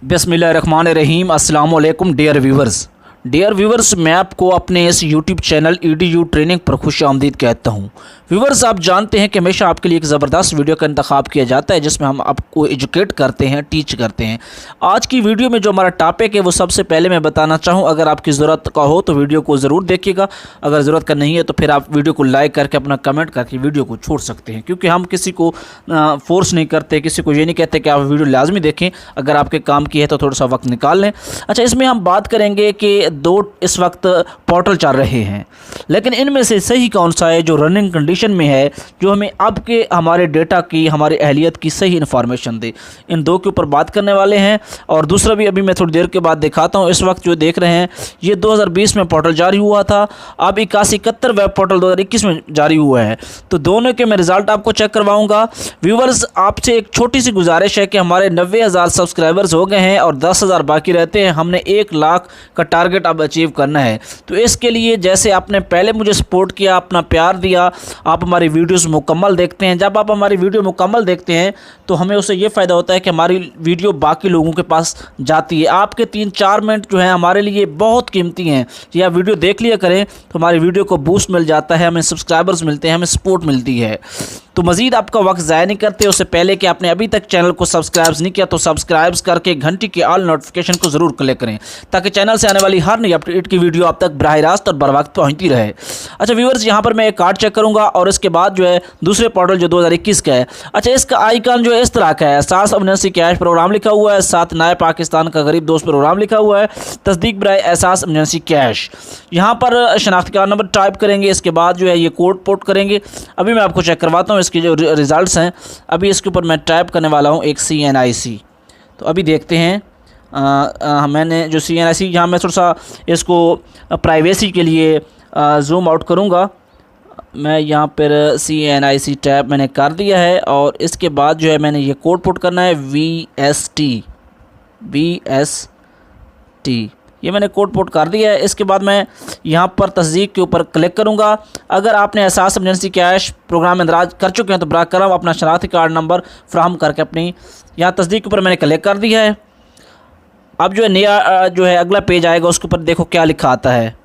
बिस्मिल्लाहिर्रहमानिर्रहीम। अस्सलाम वालेकुम डियर व्यूवर्स, मैं आपको अपने इस यूट्यूब चैनल EDU ट्रेनिंग पर खुश आमदीद कहता हूँ। व्यूवर्स, आप जानते हैं कि हमेशा आपके लिए एक ज़बरदस्त वीडियो का इंतखाब किया जाता है जिसमें हम आपको एजुकेट करते हैं, टीच करते हैं। आज की वीडियो में जो हमारा टॉपिक है वो सबसे पहले मैं बताना चाहूँ, अगर आपकी ज़रूरत का हो तो वीडियो को ज़रूर देखिएगा, अगर ज़रूरत का नहीं है तो फिर आप वीडियो को लाइक करके अपना कमेंट करके वीडियो को छोड़ सकते हैं, क्योंकि हम किसी को फोर्स नहीं करते, किसी को ये नहीं कहते कि आप वीडियो लाजमी देखें। अगर आपके काम की है तो थोड़ा सा वक्त निकाल लें। अच्छा, इसमें हम बात करेंगे कि दो इस वक्त पोर्टल चल रहे हैं, लेकिन इनमें से सही कौन सा है जो रनिंग कंडीशन में है, जो हमें अब के हमारे डेटा की, हमारी अहलियत की सही इन्फॉर्मेशन दे। इन दो के ऊपर बात करने वाले हैं। और दूसरा भी अभी मैं थोड़ी देर के बाद दिखाता हूँ। इस वक्त जो देख रहे हैं ये 2020 में पोर्टल जारी हुआ था, अब 8171 वेब पोर्टल 2021 में जारी हुआ है। तो दोनों के मैं रिज़ल्ट आपको चेक करवाऊँगा। व्यूवर्स, आपसे एक छोटी सी गुजारिश है कि हमारे 90,000 सब्सक्राइबर्स हो गए हैं और 10,000 बाकी रहते हैं। हमने 1 लाख का टारगेट अब अचीव करना है। तो इसके लिए जैसे आपने पहले मुझे सपोर्ट किया, अपना प्यार दिया, आप हमारी वीडियोस मुकम्मल देखते हैं। जब आप हमारी वीडियो मुकम्मल देखते हैं तो हमें उससे ये फ़ायदा होता है कि हमारी वीडियो बाकी लोगों के पास जाती है। आपके 3-4 मिनट जो हैं हमारे लिए बहुत कीमती हैं। ये आप वीडियो देख लिया करें तो हमारी वीडियो को बूस्ट मिल जाता है, हमें सब्सक्राइबर्स मिलते हैं, हमें सपोर्ट मिलती है। तो मज़ीद आपका वक्त ज़ाया नहीं करते, उससे पहले कि आपने अभी तक चैनल को सब्सक्राइब नहीं किया तो सब्सक्राइब करके घंटी के ऑल नोटिफिकेशन को ज़रूर क्लिक करें, ताकि चैनल से आने वाली हर नई अपडेट की वीडियो आप तक बराह रास्त और बर वक्त पहुँचती रहे। अच्छा व्यूवर्स, यहाँ पर मैं एक कार्ड चेक करूँगा और इसके बाद जो है दूसरे पोर्टल जो 2021 का है। अच्छा, इसका आइकन जो है इस तरह का है, एहसास एमरजेंसी कैश प्रोग्राम लिखा हुआ है, साथ नए पाकिस्तान का गरीब दोस्त प्रोग्राम लिखा हुआ है, तस्दीक बराए एहसास एमरजेंसी कैश। यहाँ पर शनाख्ती कार्ड नंबर टाइप करेंगे, इसके बाद जो है ये कोड पोर्ट करेंगे। अभी मैं आपको चेक करवाता हूँ इसके जो रिज़ल्ट्स हैं। अभी इसके ऊपर मैं टाइप करने वाला हूँ एक CNIC। तो अभी देखते हैं मैंने जो CNIC, यहाँ मैं थोड़ा सा इसको प्राइवेसी के लिए जूम आउट करूँगा। मैं यहाँ पर CNIC टैप मैंने कर दिया है और इसके बाद जो है मैंने ये कोड पुट करना है VST। ये मैंने कोड पुट कर दिया है। इसके बाद मैं यहाँ पर तस्दीक के ऊपर क्लिक करूँगा। अगर आपने एहसास एमरजेंसी कैश प्रोग्राम में इंदराज कर चुके हैं तो बराह करम अपना शनाख्ती कार्ड नंबर फ्राहम करके अपनी यहाँ तस्दीक के ऊपर मैंने क्लिक कर दिया है। अब जो है नया जो है अगला पेज आएगा, उसके ऊपर देखो क्या लिखा आता है।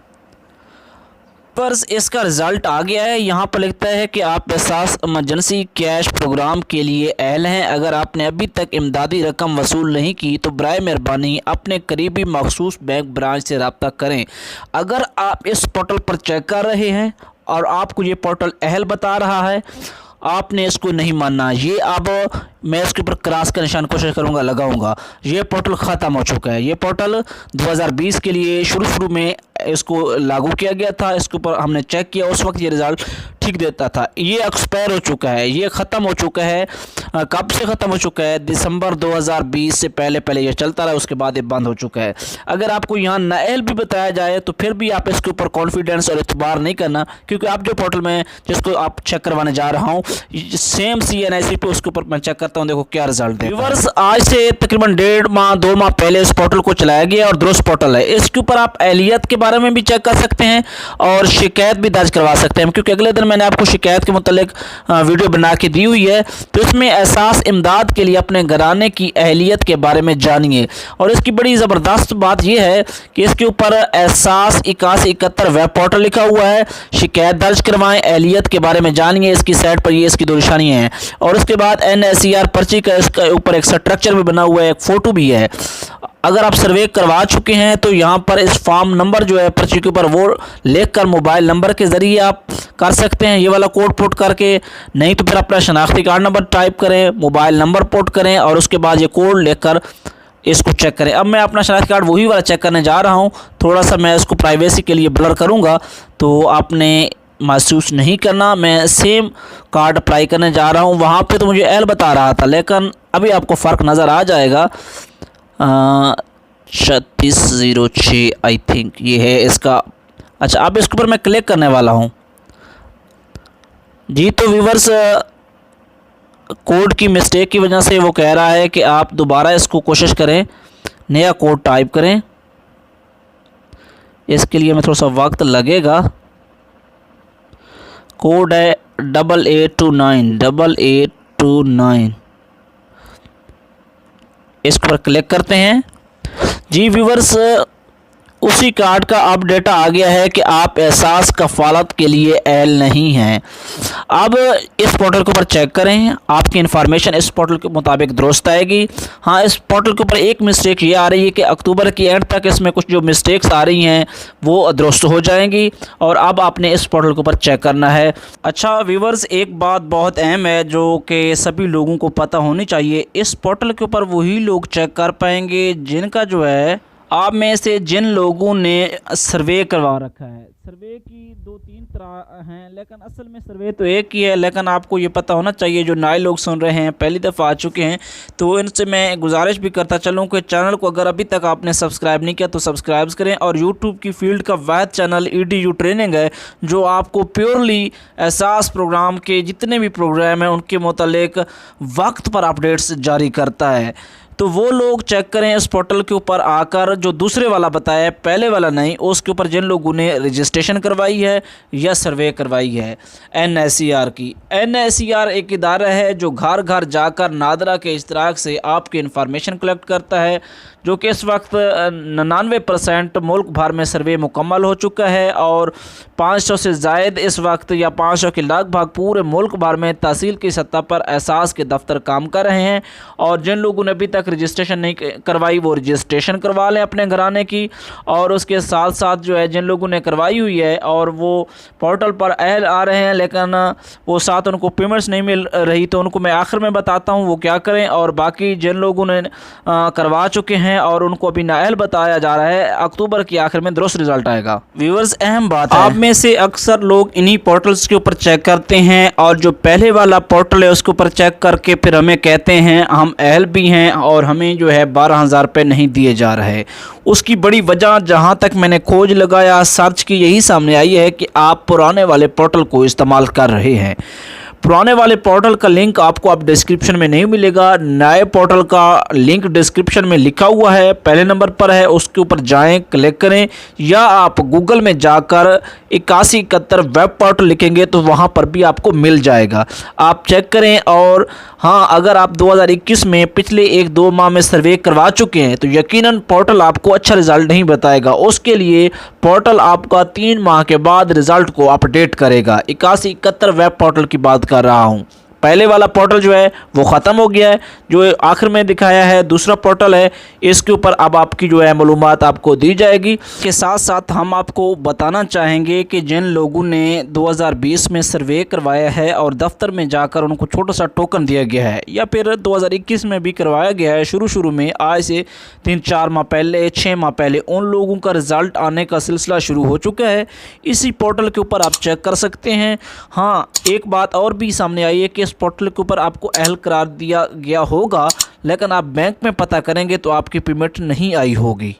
पर इसका रिज़ल्ट आ गया है। यहाँ पर लिखता है कि आप एहसास इमरजेंसी कैश प्रोग्राम के लिए अहल हैं। अगर आपने अभी तक इमदादी रकम वसूल नहीं की तो बराए मेहरबानी अपने करीबी मखसूस बैंक ब्रांच से रब्ता करें। अगर आप इस पोर्टल पर चेक कर रहे हैं और आपको ये पोर्टल अहल बता रहा है, आपने इसको नहीं मानना। ये अब मैं इसके ऊपर क्रॉस का निशान कोशिश करूँगा, लगाऊंगा। ये पोर्टल ख़त्म हो चुका है। ये पोर्टल 2020 के लिए शुरू में इसको लागू किया गया था। इसके ऊपर हमने चेक किया, उस वक्त ये रिज़ल्ट ठीक देता था। ये एक्सपायर हो चुका है, ये ख़त्म हो चुका है। कब से ख़त्म हो चुका है? दिसंबर 2020 से पहले ये चलता रहा, उसके बाद ये बंद हो चुका है। अगर आपको यहाँ नाअहल भी बताया जाए तो फिर भी आप इसके ऊपर कॉन्फिडेंस और एतबार नहीं करना, क्योंकि आप जो पोर्टल में जिसको आप चेक करवाने जा रहा हूँ सेम CNIC पे उसके ऊपर मैं चेक करता हूँ। देखो क्या रिजल्ट है। व्यूअर्स, आज से तकरीबन 1.5 माह 2 माह पहले इस पोर्टल को चलाया गया और दुरुस्त पोर्टल है। इसके ऊपर आप अहलियत के बारे में भी चेक कर सकते हैं और शिकायत भी दर्ज करवा सकते हैं, क्योंकि अगले दिन मैंने आपको शिकायत के मुतालिक वीडियो बना के दी हुई है। तो इसमें एहसास इमदाद के लिए अपने घराने की अहलियत के बारे में जानिए। और इसकी बड़ी ज़बरदस्त बात यह है कि इसके ऊपर एहसास 8171 वेब पोर्टल लिखा हुआ है। शिकायत दर्ज करवाएं, अहलियत के बारे में जानिए। इसकी साइट पर ये इसकी 2 निशानियाँ हैं और उसके बाद NSER पर्ची का इसके ऊपर एक स्ट्रक्चर भी बना हुआ है, एक फ़ोटो भी है। अगर आप सर्वे करवा चुके हैं तो यहाँ पर इस फॉर्म नंबर जो है पर्ची के ऊपर वो लिखकर मोबाइल नंबर के ज़रिए आप कर सकते हैं, ये वाला कोड पुट करके। नहीं तो फिर अपना शनाख्ती कार्ड नंबर टाइप करें, मोबाइल नंबर पुट करें और उसके बाद ये कोड लिखकर इसको चेक करें। अब मैं अपना शनाख्ती कार्ड वही वाला चेक करने जा रहा हूँ। थोड़ा सा मैं इसको प्राइवेसी के लिए ब्लर करूँगा, तो आपने महसूस नहीं करना। मैं सेम कार्ड अप्लाई करने जा रहा हूँ। वहाँ पे तो मुझे एल बता रहा था, लेकिन अभी आपको फ़र्क नज़र आ जाएगा। 3606 आई थिंक ये है इसका। अच्छा, अब इसके ऊपर मैं क्लिक करने वाला हूँ जी। तो व्यूवर्स, कोड की मिस्टेक की वजह से वो कह रहा है कि आप दोबारा इसको कोशिश करें, नया कोड टाइप करें। इसके लिए मैं थोड़ा सा वक्त लगेगा। कोड है 8829 8829। इसके ऊपर क्लिक करते हैं। जी व्यूवर्स, उसी कार्ड का अब डेटा आ गया है कि आप एहसास कफ़ालत के लिए अहल नहीं हैं। अब इस पोर्टल के ऊपर चेक करें, आपकी इन्फॉर्मेशन इस पोर्टल के मुताबिक दुरुस्त आएगी। हाँ, इस पोर्टल के ऊपर एक मिस्टेक ये आ रही है कि अक्टूबर की एंड तक इसमें कुछ जो मिस्टेक्स आ रही हैं वो दुरुस्त हो जाएंगी, और अब आपने इस पोर्टल के ऊपर चेक करना है। अच्छा व्यूवर्स, एक बात बहुत अहम है जो कि सभी लोगों को पता होनी चाहिए। इस पोर्टल के ऊपर वही लोग चेक कर पाएंगे जिनका जो है, आप में से जिन लोगों ने सर्वे करवा रखा है। सर्वे की 2-3 तरह हैं, लेकिन असल में सर्वे तो एक ही है। लेकिन आपको ये पता होना चाहिए, जो नए लोग सुन रहे हैं, पहली दफ़ा आ चुके हैं, तो इनसे मैं गुजारिश भी करता चलूँ कि चैनल को अगर अभी तक आपने सब्सक्राइब नहीं किया तो सब्सक्राइब करें। और यूट्यूब की फील्ड का वाहिद चैनल EDU ट्रेनिंग है, जो आपको प्योरली एहसास प्रोग्राम के जितने भी प्रोग्राम हैं उनके मुतालिक वक्त पर अपडेट्स जारी करता है। तो वो लोग चेक करें इस पोर्टल के ऊपर आकर, जो दूसरे वाला बताया, पहले वाला नहीं, उसके ऊपर जिन लोगों ने रजिस्ट्रेशन करवाई है या सर्वे करवाई है NSER की। NSER एक इदारा है जो घर घर जाकर नादरा के इश्तराक से आपकी इन्फॉर्मेशन कलेक्ट करता है, जो कि इस वक्त 99% मुल्क भर में सर्वे मुकम्मल हो चुका है, और 500 से ज़ायद इस वक्त, या 500 के लगभग पूरे मुल्क भर में तहसील की सतह पर एहसास के दफ्तर काम कर रहे हैं। और जिन लोगों ने अभी तक रजिस्ट्रेशन नहीं करवाई वो रजिस्ट्रेशन करवा लें अपने घराने की। और उसके साथ साथ जो है, जिन लोगों ने करवाई हुई है और वो पोर्टल पर अहल आ रहे हैं लेकिन वो साथ उनको पेमेंट्स नहीं मिल रही, तो उनको मैं आखिर में बताता हूँ वो क्या करें। और बाकी जिन लोगों ने करवा चुके हैं और उनको अभी नाअहल बताया जा रहा है, अक्टूबर के आखिर में दुरुस्त रिजल्ट आएगा। व्यूअर्स, अहम बात है, आप में से अक्सर लोग इन्हीं पोर्टल्स के ऊपर चेक करते हैं, और जो पहले वाला पोर्टल है उसके ऊपर चेक करके फिर हमें कहते हैं हम अहल भी हैं और हमें जो है 12,000 रुपये नहीं दिए जा रहे। उसकी बड़ी वजह, जहां तक मैंने खोज लगाया, सर्च की, यही सामने आई है कि आप पुराने वाले पोर्टल को इस्तेमाल कर रहे हैं। पुराने वाले पोर्टल का लिंक आपको अब डिस्क्रिप्शन में नहीं मिलेगा। नए पोर्टल का लिंक डिस्क्रिप्शन में लिखा हुआ है, पहले नंबर पर है, उसके ऊपर जाएं, क्लिक करें, या आप गूगल में जाकर 8171 वेब पोर्टल लिखेंगे तो वहां पर भी आपको मिल जाएगा। आप चेक करें। और हाँ, अगर आप 2021 में पिछले 1-2 माह में सर्वे करवा चुके हैं तो यकीनन पोर्टल आपको अच्छा रिज़ल्ट नहीं बताएगा। उसके लिए पोर्टल आपका 3 माह के बाद रिज़ल्ट को अपडेट करेगा। 8171 वेब पोर्टल की बात कर रहा हूँ। पहले वाला पोर्टल जो है वो ख़त्म हो गया है, जो आखिर में दिखाया है दूसरा पोर्टल है, इसके ऊपर अब आपकी जो है मालूमात आपको दी जाएगी। के साथ साथ हम आपको बताना चाहेंगे कि जिन लोगों ने 2020 में सर्वे करवाया है और दफ्तर में जाकर उनको छोटा सा टोकन दिया गया है, या फिर 2021 में भी करवाया गया है शुरू में, आज से 3-4 माह पहले, 6 माह पहले, उन लोगों का रिज़ल्ट आने का सिलसिला शुरू हो चुका है। इसी पोर्टल के ऊपर आप चेक कर सकते हैं। हाँ, एक बात और भी सामने आई है कि पोर्टल के ऊपर आपको अहल करार दिया गया होगा, लेकिन आप बैंक में पता करेंगे तो आपकी पेमेंट नहीं आई होगी।